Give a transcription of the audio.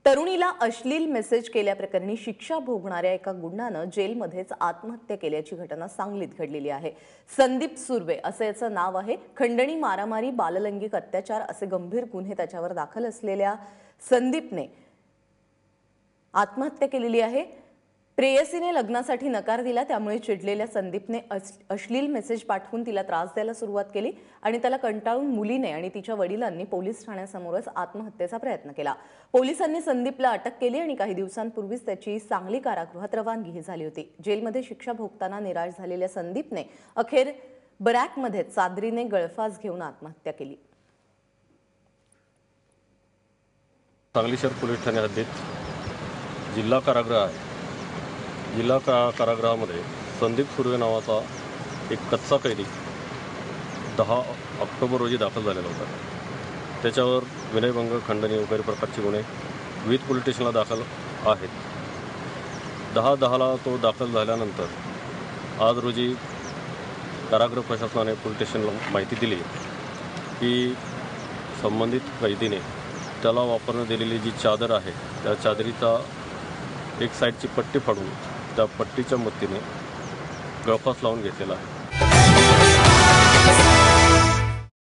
तरुणीला अश्लील मेसेज केल्याप्रकरणी शिक्षा भोगणाऱ्या एका गुंडानं जेलमध्येच आत्महत्या केल्याची घटना सांगलीत घडलेली आहे। संदीप सुर्वे असं याचं नाव आहे। खंडणी, मारामारी, बाललैंगिक अत्याचार असे गंभीर गुन्हे त्याच्यावर दाखल असलेल्या संदीपने आत्महत्या केलेली आहे। प्रेयसीने लग्नासाठी नकार दिला, त्यामुळे चिडलेल्या संदीपने अश्लील मेसेज पाठवून तिला त्रास द्यायला सुरुवात केली आणि त्याला कंटाळून मुलीने आणि तिच्या वडिलांनी पोलीस ठाण्यासमोरच आत्महत्येचा प्रयत्न केला। पोलिसांनी संदीपला अटक केली आणि काही दिवसांपूर्वीच त्याची सांगली कारागृहात रवानगी झाली होती। जेलमध्ये शिक्षा भोगताना निराश झालेल्या संदीपने अखेर बरॅकमध्ये चादरीने गळफास घेऊन आत्महत्या केली। सांगली शहर पोलीस ठाणे हद्दीत जिल्हा कारागृह आहे। जिल्हा कारागृहामध्ये संदीप सुर्वे नावाचा एक कच्चा कैदी 10 ऑक्टोबर रोजी दाखल झालेला होता। त्याच्यावर विनयभंग, खंडणी वगैरे प्रकारचे गुन्हे विविध पोलीस स्टेशनला दाखल आहेत। 10/10ला तो दाखल झाल्यानंतर आज रोजी कारागृह प्रशासनाने पोलीस स्टेशनला माहिती दिली की संबंधित कैदीने त्याला वापरण्यात दिलेली जी चादर आहे त्या चादरीचा एक साईडची पट्टी फाडून त्या पट्टीच्या मदतीने गळफास लावून घेतलेला आहे।